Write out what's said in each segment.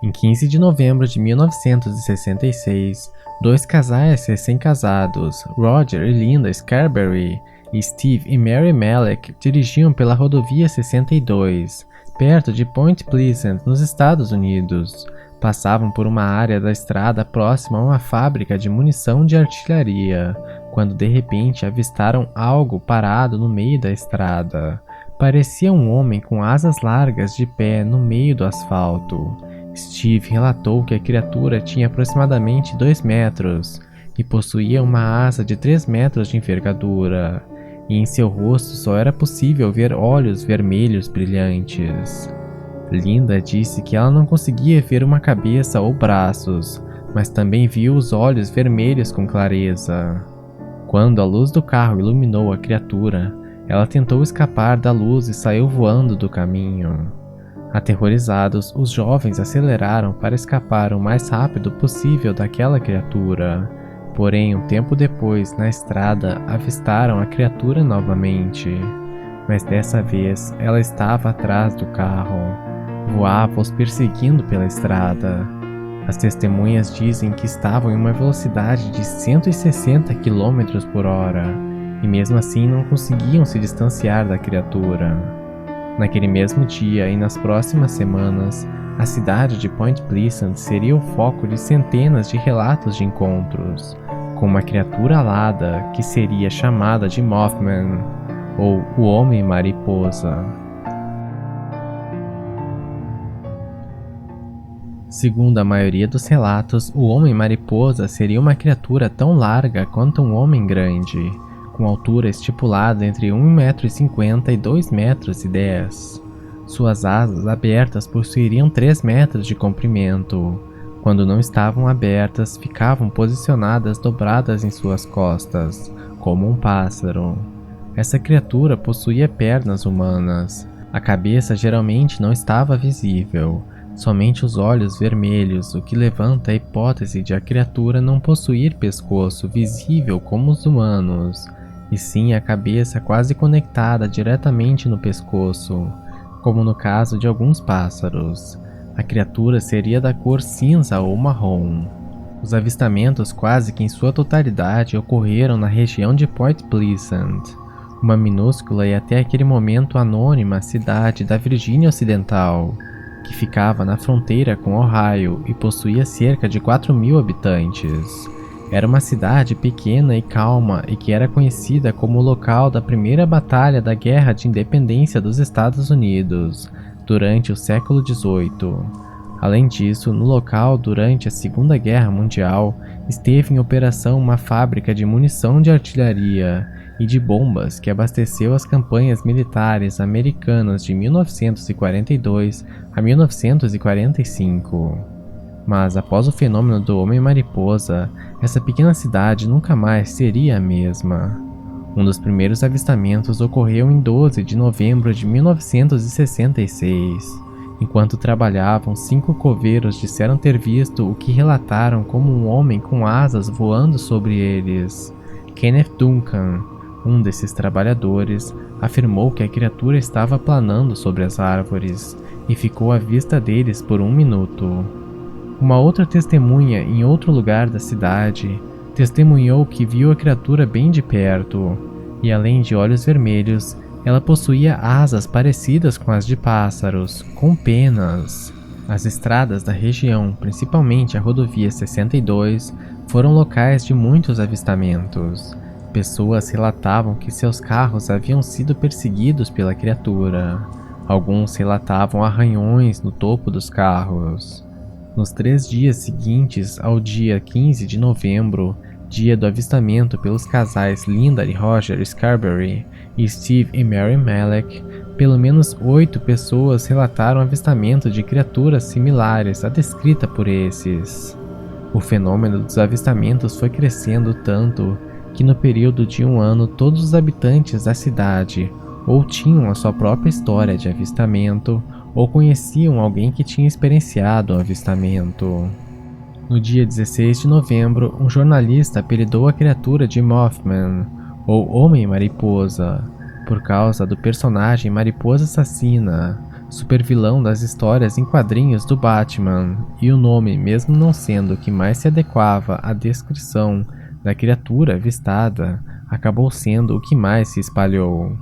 Em 15 de novembro de 1966, dois casais recém-casados, Roger e Linda Scarberry, e Steve e Mary Malek, dirigiam pela rodovia 62, perto de Point Pleasant, nos Estados Unidos. Passavam por uma área da estrada próxima a uma fábrica de munição de artilharia, quando de repente avistaram algo parado no meio da estrada. Parecia um homem com asas largas de pé no meio do asfalto. Steve relatou que a criatura tinha aproximadamente 2 metros e possuía uma asa de 3 metros de envergadura, e em seu rosto só era possível ver olhos vermelhos brilhantes. Linda disse que ela não conseguia ver uma cabeça ou braços, mas também viu os olhos vermelhos com clareza. Quando a luz do carro iluminou a criatura, ela tentou escapar da luz e saiu voando do caminho. Aterrorizados, os jovens aceleraram para escapar o mais rápido possível daquela criatura. Porém, um tempo depois, na estrada, avistaram a criatura novamente. Mas dessa vez, ela estava atrás do carro. Voava os perseguindo pela estrada. As testemunhas dizem que estavam em uma velocidade de 160 km por hora, e mesmo assim não conseguiam se distanciar da criatura. Naquele mesmo dia e nas próximas semanas, a cidade de Point Pleasant seria o foco de centenas de relatos de encontros com uma criatura alada que seria chamada de Mothman, ou o Homem-Mariposa. Segundo a maioria dos relatos, o Homem-Mariposa seria uma criatura tão larga quanto um homem grande, com altura estipulada entre 1,50 m e 2,10 m. Suas asas abertas possuiriam 3 metros de comprimento. Quando não estavam abertas, ficavam posicionadas dobradas em suas costas, como um pássaro. Essa criatura possuía pernas humanas. A cabeça geralmente não estava visível, somente os olhos vermelhos, o que levanta a hipótese de a criatura não possuir pescoço visível como os humanos, e sim a cabeça quase conectada diretamente no pescoço, como no caso de alguns pássaros. A criatura seria da cor cinza ou marrom. Os avistamentos quase que em sua totalidade ocorreram na região de Point Pleasant, uma minúscula e até aquele momento anônima cidade da Virgínia Ocidental, que ficava na fronteira com Ohio e possuía cerca de 4.000 habitantes. Era uma cidade pequena e calma e que era conhecida como o local da primeira batalha da Guerra de Independência dos Estados Unidos, durante o século XVIII. Além disso, no local, durante a Segunda Guerra Mundial, esteve em operação uma fábrica de munição de artilharia e de bombas que abasteceu as campanhas militares americanas de 1942 a 1945. Mas após o fenômeno do Homem-Mariposa, essa pequena cidade nunca mais seria a mesma. Um dos primeiros avistamentos ocorreu em 12 de novembro de 1966. Enquanto trabalhavam, 5 coveiros disseram ter visto o que relataram como um homem com asas voando sobre eles. Kenneth Duncan, um desses trabalhadores, afirmou que a criatura estava planando sobre as árvores e ficou à vista deles por 1 minuto. Uma outra testemunha em outro lugar da cidade testemunhou que viu a criatura bem de perto, e além de olhos vermelhos, ela possuía asas parecidas com as de pássaros, com penas. As estradas da região, principalmente a rodovia 62, foram locais de muitos avistamentos. Pessoas relatavam que seus carros haviam sido perseguidos pela criatura. Alguns relatavam arranhões no topo dos carros. Nos 3 dias seguintes ao dia 15 de novembro, dia do avistamento pelos casais Linda e Roger Scarberry e Steve e Mary Malek, pelo menos 8 pessoas relataram avistamento de criaturas similares à descrita por esses. O fenômeno dos avistamentos foi crescendo tanto que no período de 1 ano todos os habitantes da cidade ou tinham a sua própria história de avistamento ou conheciam alguém que tinha experienciado o avistamento. No dia 16 de novembro, um jornalista apelidou a criatura de Mothman, ou Homem-Mariposa, por causa do personagem Mariposa Assassina, supervilão das histórias em quadrinhos do Batman, e o nome, mesmo não sendo o que mais se adequava à descrição da criatura avistada, acabou sendo o que mais se espalhou.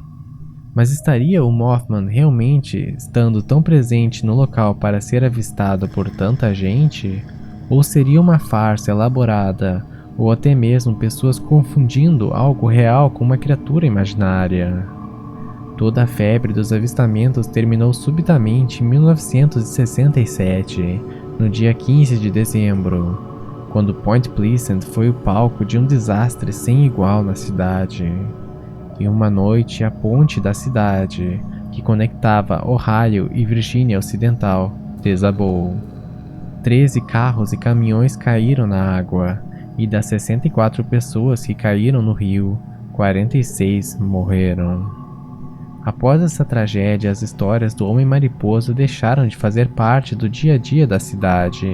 Mas estaria o Mothman realmente estando tão presente no local para ser avistado por tanta gente? Ou seria uma farsa elaborada, ou até mesmo pessoas confundindo algo real com uma criatura imaginária? Toda a febre dos avistamentos terminou subitamente em 1967, no dia 15 de dezembro, quando Point Pleasant foi o palco de um desastre sem igual na cidade. Em uma noite, a ponte da cidade, que conectava Ohio e Virgínia Ocidental, desabou. 13 carros e caminhões caíram na água, e das 64 pessoas que caíram no rio, 46 morreram. Após essa tragédia, as histórias do Homem-Mariposa deixaram de fazer parte do dia a dia da cidade.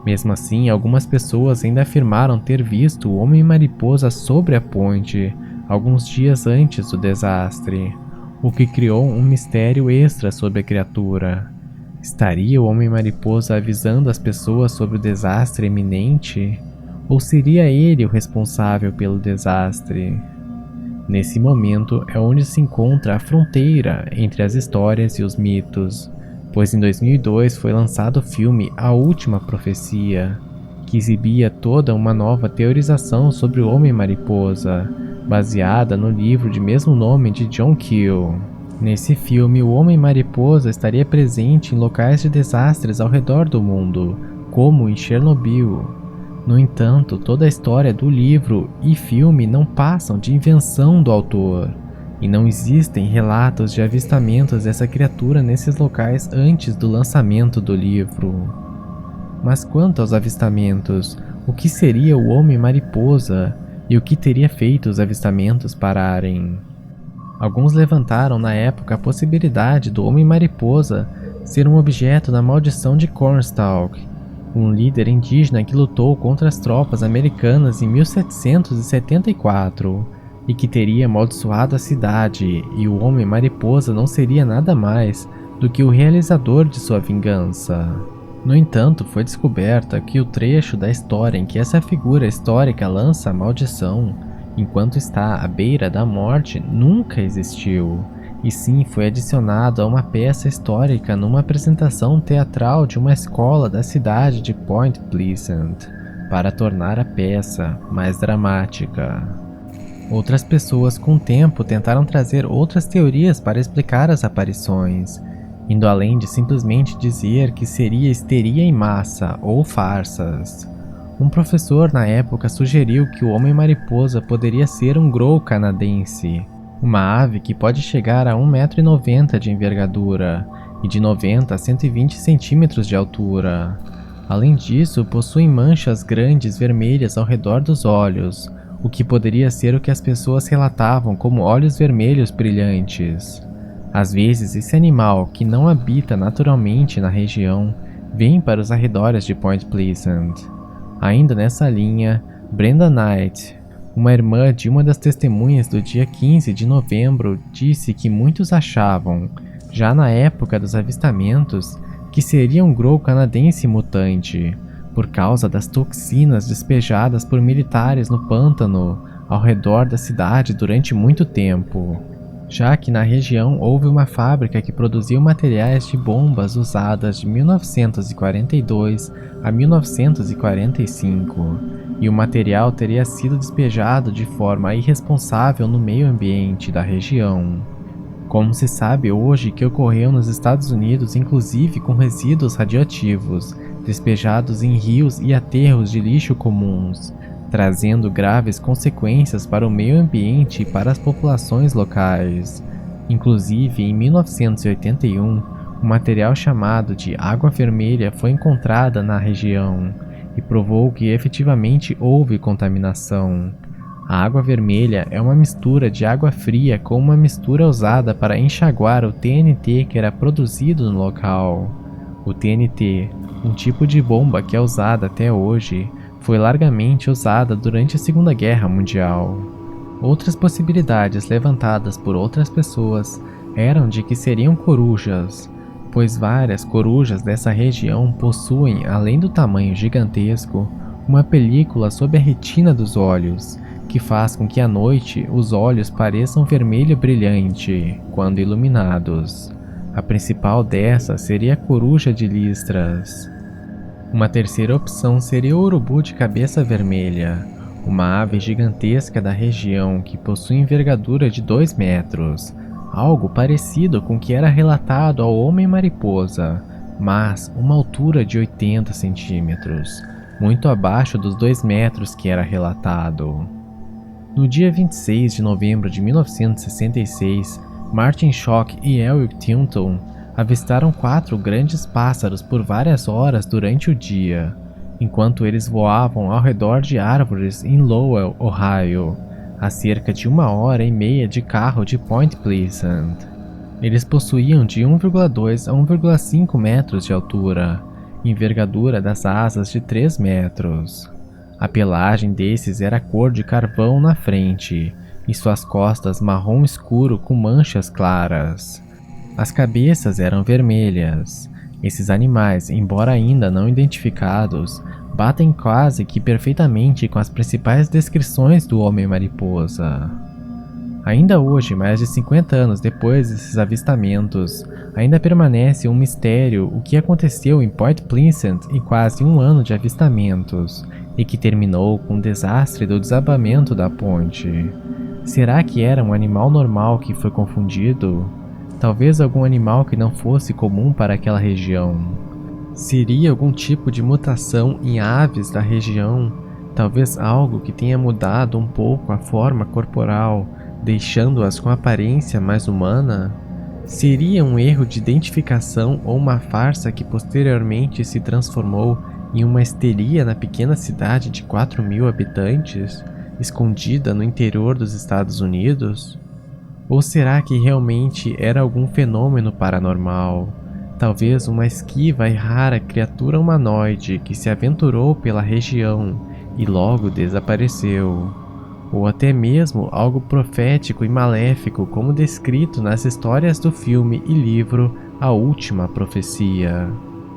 Mesmo assim, algumas pessoas ainda afirmaram ter visto o Homem-Mariposa sobre a ponte, alguns dias antes do desastre, o que criou um mistério extra sobre a criatura. Estaria o Homem-Mariposa avisando as pessoas sobre o desastre iminente? Ou seria ele o responsável pelo desastre? Nesse momento é onde se encontra a fronteira entre as histórias e os mitos, pois em 2002 foi lançado o filme A Última Profecia, que exibia toda uma nova teorização sobre o Homem-Mariposa, baseada no livro de mesmo nome de John Keel. Nesse filme, o Homem-Mariposa estaria presente em locais de desastres ao redor do mundo, como em Chernobyl. No entanto, toda a história do livro e filme não passam de invenção do autor, e não existem relatos de avistamentos dessa criatura nesses locais antes do lançamento do livro. Mas quanto aos avistamentos, o que seria o Homem-Mariposa e o que teria feito os avistamentos pararem? Alguns levantaram na época a possibilidade do Homem-Mariposa ser um objeto da maldição de Cornstalk, um líder indígena que lutou contra as tropas americanas em 1774 e que teria amaldiçoado a cidade, e o Homem-Mariposa não seria nada mais do que o realizador de sua vingança. No entanto, foi descoberta que o trecho da história em que essa figura histórica lança a maldição, enquanto está à beira da morte, nunca existiu, e sim foi adicionado a uma peça histórica numa apresentação teatral de uma escola da cidade de Point Pleasant, para tornar a peça mais dramática. Outras pessoas com o tempo tentaram trazer outras teorias para explicar as aparições, indo além de simplesmente dizer que seria histeria em massa ou farsas. Um professor na época sugeriu que o Homem-Mariposa poderia ser um Grow canadense, uma ave que pode chegar a 1,90 m de envergadura e de 90 a 120 centímetros de altura. Além disso, possui manchas grandes vermelhas ao redor dos olhos, o que poderia ser o que as pessoas relatavam como olhos vermelhos brilhantes. Às vezes, esse animal, que não habita naturalmente na região, vem para os arredores de Point Pleasant. Ainda nessa linha, Brenda Knight, uma irmã de uma das testemunhas do dia 15 de novembro, disse que muitos achavam, já na época dos avistamentos, que seria um Grow canadense mutante, por causa das toxinas despejadas por militares no pântano ao redor da cidade durante muito tempo, já que na região houve uma fábrica que produziu materiais de bombas usadas de 1942 a 1945, e o material teria sido despejado de forma irresponsável no meio ambiente da região. Como se sabe hoje que ocorreu nos Estados Unidos, inclusive com resíduos radioativos, despejados em rios e aterros de lixo comuns, trazendo graves consequências para o meio ambiente e para as populações locais. Inclusive, em 1981, um material chamado de água vermelha foi encontrada na região e provou que efetivamente houve contaminação. A água vermelha é uma mistura de água fria com uma mistura usada para enxaguar o TNT que era produzido no local. O TNT, um tipo de bomba que é usada até hoje, foi largamente usada durante a Segunda Guerra Mundial. Outras possibilidades levantadas por outras pessoas eram de que seriam corujas, pois várias corujas dessa região possuem, além do tamanho gigantesco, uma película sob a retina dos olhos, que faz com que à noite os olhos pareçam vermelho brilhante quando iluminados. A principal dessas seria a coruja de listras. Uma terceira opção seria o urubu de cabeça vermelha, uma ave gigantesca da região que possui envergadura de 2 metros, algo parecido com o que era relatado ao homem-mariposa, mas uma altura de 80 centímetros, muito abaixo dos 2 metros que era relatado. No dia 26 de novembro de 1966, Martin Schock e Eric Tilton avistaram 4 grandes pássaros por várias horas durante o dia, enquanto eles voavam ao redor de árvores em Lowell, Ohio, a cerca de 1h30 de carro de Point Pleasant. Eles possuíam de 1,2 a 1,5 metros de altura, envergadura das asas de 3 metros. A pelagem desses era cor de carvão na frente, e suas costas marrom escuro com manchas claras. As cabeças eram vermelhas. Esses animais, embora ainda não identificados, batem quase que perfeitamente com as principais descrições do Homem-Mariposa. Ainda hoje, mais de 50 anos depois desses avistamentos, ainda permanece um mistério o que aconteceu em Point Pleasant em quase um ano de avistamentos, e que terminou com o desastre do desabamento da ponte. Será que era um animal normal que foi confundido? Talvez algum animal que não fosse comum para aquela região. Seria algum tipo de mutação em aves da região? Talvez algo que tenha mudado um pouco a forma corporal, deixando-as com aparência mais humana? Seria um erro de identificação ou uma farsa que posteriormente se transformou em uma histeria na pequena cidade de 4.000 habitantes, escondida no interior dos Estados Unidos? Ou será que realmente era algum fenômeno paranormal? Talvez uma esquiva e rara criatura humanoide que se aventurou pela região e logo desapareceu. Ou até mesmo algo profético e maléfico como descrito nas histórias do filme e livro A Última Profecia.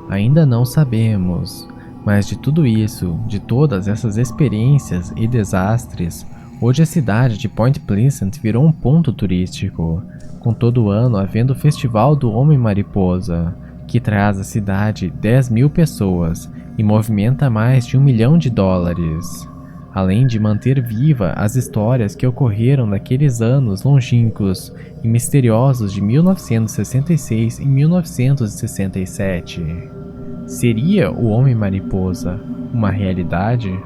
Ainda não sabemos, mas de tudo isso, de todas essas experiências e desastres, hoje a cidade de Point Pleasant virou um ponto turístico, com todo ano havendo o Festival do Homem-Mariposa, que traz à cidade 10.000 pessoas e movimenta mais de $1 milhão, além de manter viva as histórias que ocorreram naqueles anos longínquos e misteriosos de 1966 e 1967. Seria o Homem-Mariposa uma realidade?